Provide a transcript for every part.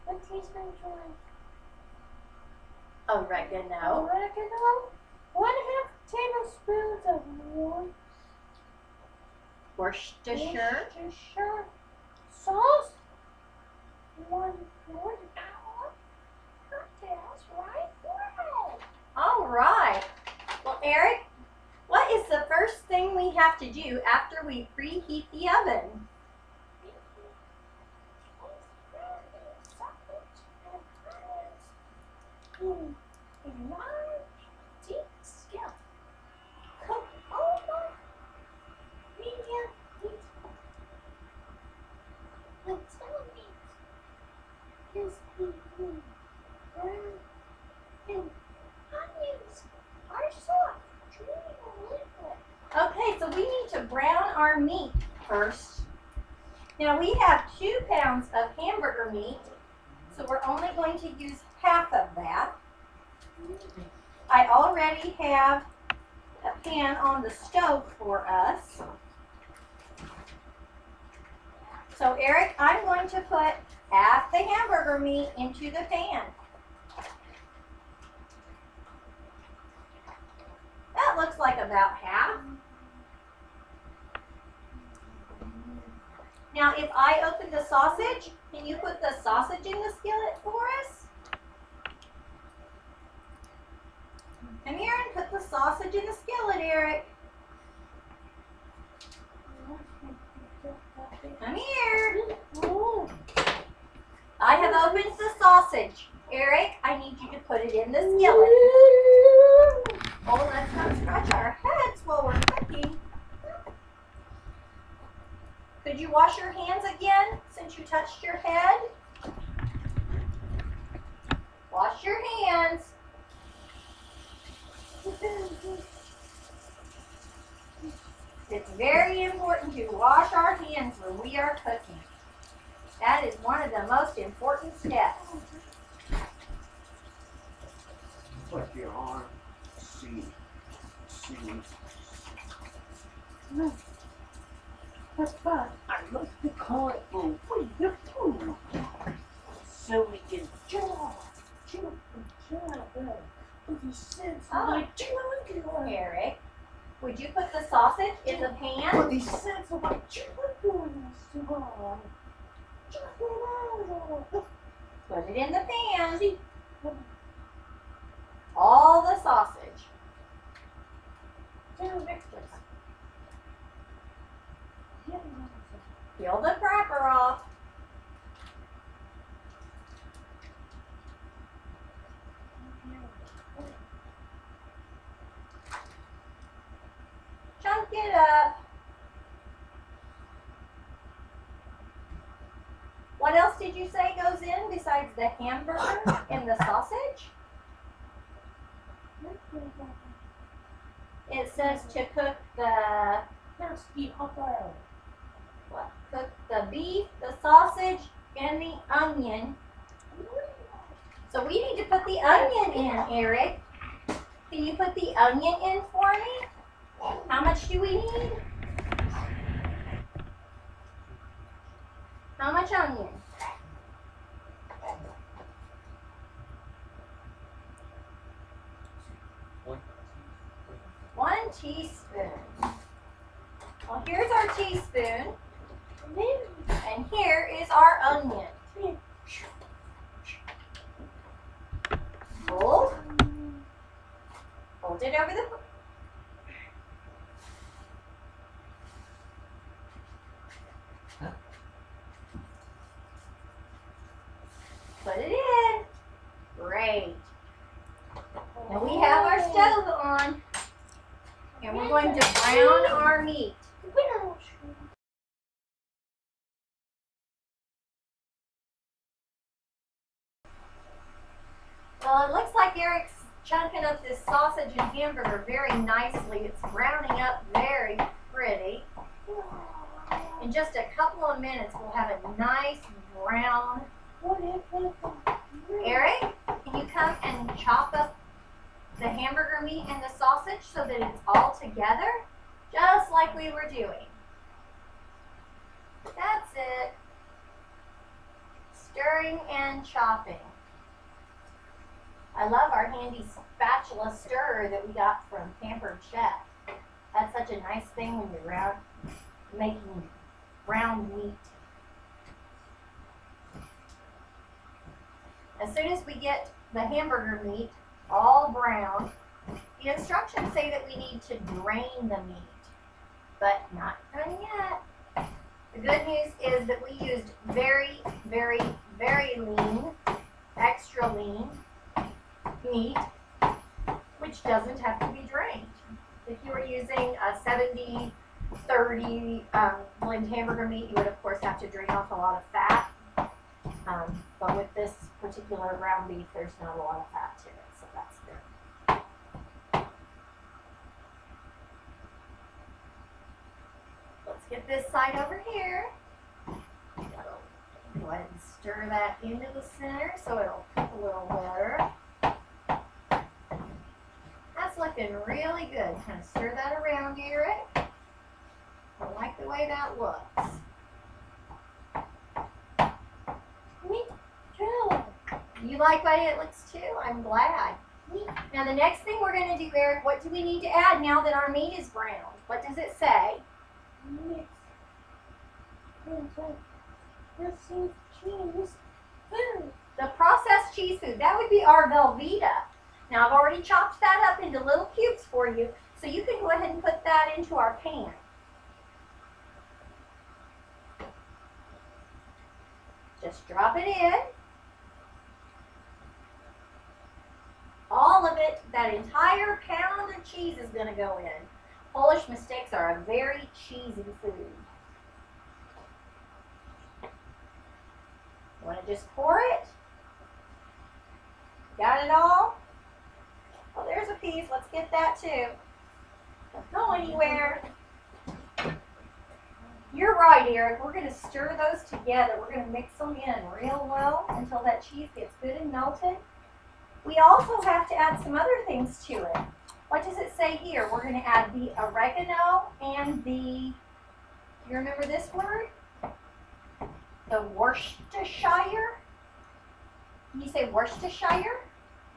What teaspoon joy? Oregano. 1/2 tablespoons of Worcestershire. Sauce. 1/4 hour. Cocktails right bread. All right. Well, Eric, what is the first thing we have to do after we preheat the oven? In a large, deep skillet. Cook over medium heat until meat is evenly brown and onions are soft, creamy liquid. Okay, so we need to brown our meat first. Now we have 2 pounds of hamburger meat, so we're only going to use half of that. I already have a pan on the stove for us. So Eric, I'm going to put half the hamburger meat into the pan. That looks like about half. Now if I open the sausage, can you put the sausage in the skillet for us? Come here and put the sausage in the skillet, Eric. Come here. Ooh. I have opened the sausage. Eric, I need you to put it in the skillet. Oh, let's not scratch our heads while we're cooking. Could you wash your hands again since you touched your head? Wash your hands. It's very important to wash our hands when we are cooking. That is one of the most important steps. Put your arm. See. But I like to call it for the food. So we can chew. Eric, would you put the sausage in the pan? Put these scents of my children. Put it in the pan. All the sausage. Peel the cracker off. Chunk it up. What else did you say goes in besides the hamburger and the sausage? It says to cook the what? Cook the beef, the sausage, and the onion. So we need to put the onion in, Eric. Can you put the onion in for me? How much do we need? How much onion? One teaspoon. Well, here's our teaspoon. And here is our onion. Hold. Hold it over the... Put it in. Great. Now we have our stove on. And we're going to brown our meat. Well, it looks like Eric's chunking up this sausage and hamburger very nicely. It's browning up very pretty. In just a couple of minutes, we'll have a nice brown. Eric, can you come and chop up the hamburger meat and the sausage so that it's all together, just like we were doing? stirring and chopping. I love our handy spatula stirrer that we got from Pampered Chef. That's such a nice thing when you're making ground meat. As soon as we get the hamburger meat all brown, the instructions say that we need to drain the meat, but not done yet. The good news is that we used very, very, very lean, extra lean meat, which doesn't have to be drained. If you were using a 70-30 blend hamburger meat, you would of course have to drain off a lot of fat. But with this particular ground beef, there's not a lot of fat to it, so that's good. Let's get this side over here. Go ahead and stir that into the center so it'll cook a little better. That's looking really good. Kind of stir that around, Eric. I like the way that looks. Me too. You like the way it looks too? I'm glad. Now the next thing we're going to do, Eric, what do we need to add now that our meat is browned? What does it say? Mix. Processed cheese food. The processed cheese food. That would be our Velveeta. Now I've already chopped that up into little cubes for you, so you can go ahead and put that into our pan. Just drop it in. All of it, that entire pound of cheese is going to go in. Polish Mishtakes are a very cheesy food. You want to just pour it? Got it all? Oh, there's a piece. Let's get that too. Don't go anywhere. You're right, Eric. We're going to stir those together. We're going to mix them in real well until that cheese gets good and melted. We also have to add some other things to it. What does it say here? We're going to add the oregano and the, you remember this word? The Worcestershire? Can you say Worcestershire?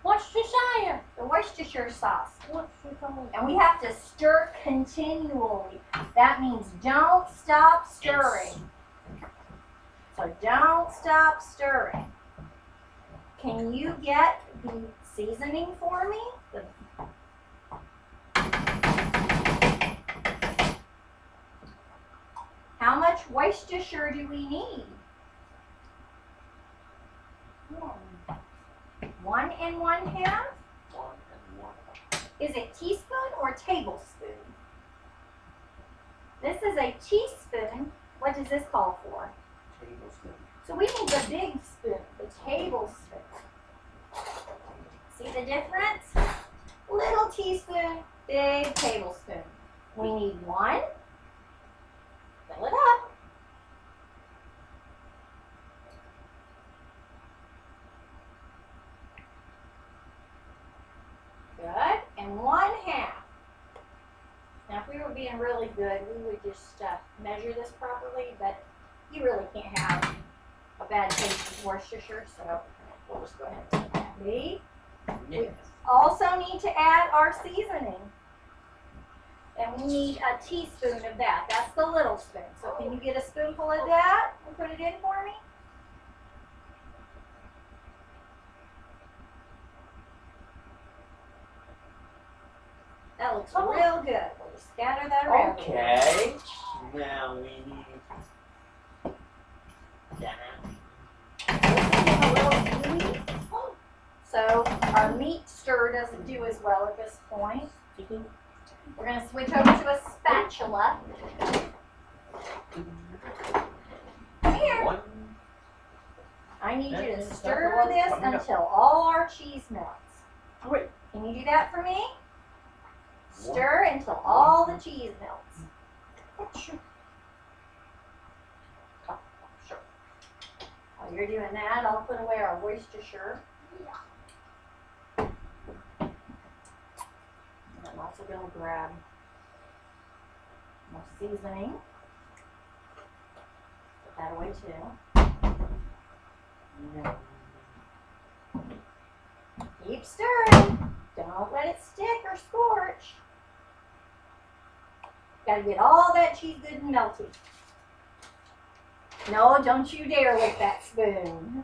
Worcestershire. The Worcestershire sauce. Worcestershire. And we have to stir continually. That means don't stop stirring. So don't stop stirring. Can you get the seasoning for me? How much Worcestershire do we need? 1 1/2? 1 1/2. Is it teaspoon or tablespoon? This is a teaspoon. What does this call for? Tablespoon. So we need the big spoon, the tablespoon. See the difference? Little teaspoon, big tablespoon. We need 1. Fill it up. Good. And 1/2. Now, if we were being really good, we would just measure this properly, but you really can't have a bad taste of Worcestershire, so we'll just go ahead and take that. We also need to add our seasoning. And we need a teaspoon of that. That's the little spoon. So can you get a spoonful of that and put it in for me? That looks real good. We'll just scatter that around. Okay. Now we need that. So our meat stir doesn't do as well at this point. We're going to switch over to a spatula. Come here. 1. I need you to stir this until all our cheese melts. Wait. Can you do that for me? Stir until all the cheese melts. Sure. While you're doing that, I'll put away our Worcestershire. I'm also going to grab more seasoning. Put that away too. Keep stirring. Don't let it stick or scorch. Gotta get all that cheese good and melty. No, don't you dare lick that spoon.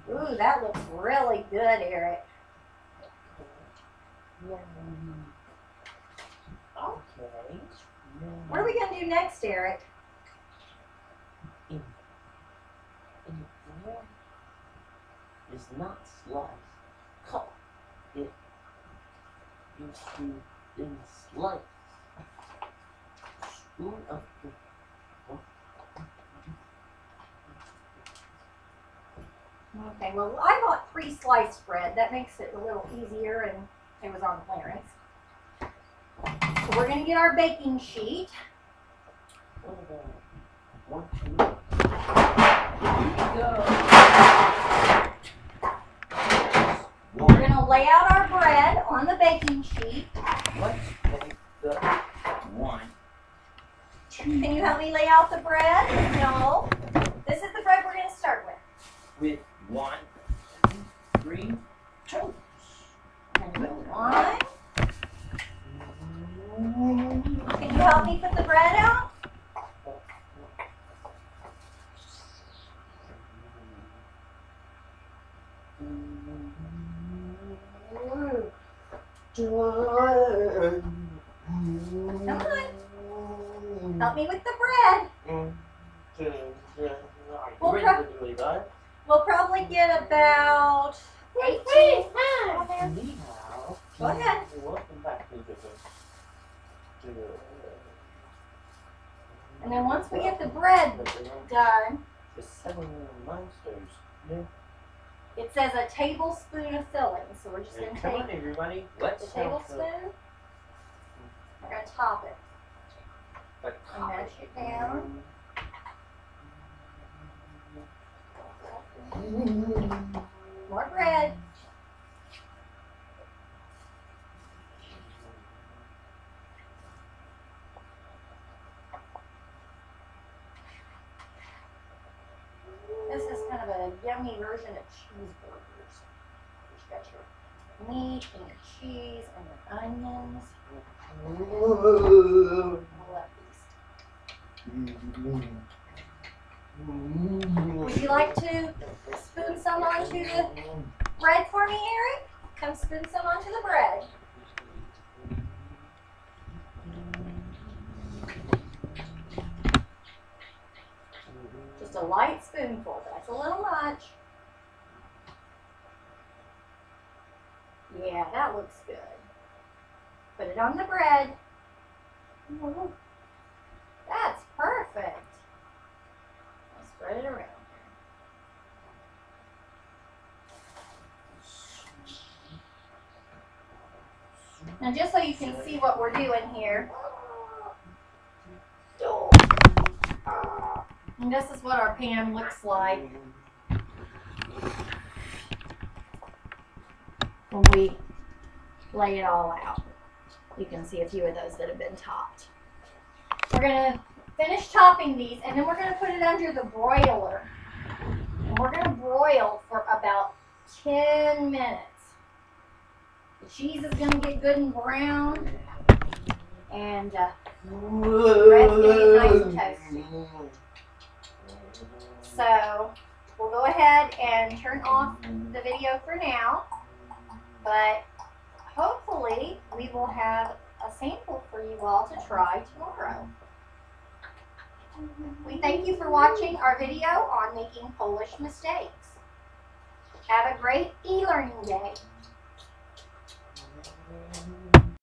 Ooh, that looks really good, Eric. Okay. What are we going to do next, Eric? It's not sliced. Cut it into thin slices. Spoon of the Okay, well, I bought 3 sliced bread. That makes it a little easier, and it was on clearance. So we're going to get our baking sheet. One, two. Go. We're going to lay out our bread on the baking sheet. Let's take the 1, 2. Can you help me lay out the bread? No. This is the bread we're going to start with. With 1, 2, 3 toes. And put 1. Can you help me put the bread out? Come on. Help me with the bread. We'll probably get about 18 on there. Go ahead. Welcome back to And then once we get the bread done, the 7 monsters. Yeah. it says a tablespoon of filling. So we're just going to Come on, take everybody. the Let's tablespoon. We're going to top it. And mash it down. More bread. This is kind of a yummy version of cheeseburgers. You got your meat and your cheese and your onions. I love these. Would you like to spoon some onto the bread for me, Eric? Come spoon some onto the bread. Just a light spoonful. That's a little much. Yeah, that looks good. Put it on the bread. That's perfect. I'll spread it around. Now, just so you can see what we're doing here, and this is what our pan looks like when we lay it all out. You can see a few of those that have been topped. We're going to finish topping these, and then we're going to put it under the broiler. And we're going to broil for about 10 minutes. The cheese is going to get good and brown, and the bread's going to get nice and toasty. So we'll go ahead and turn off the video for now, but hopefully we will have a sample for you all to try tomorrow. We thank you for watching our video on making Polish mistakes. Have a great e-learning day.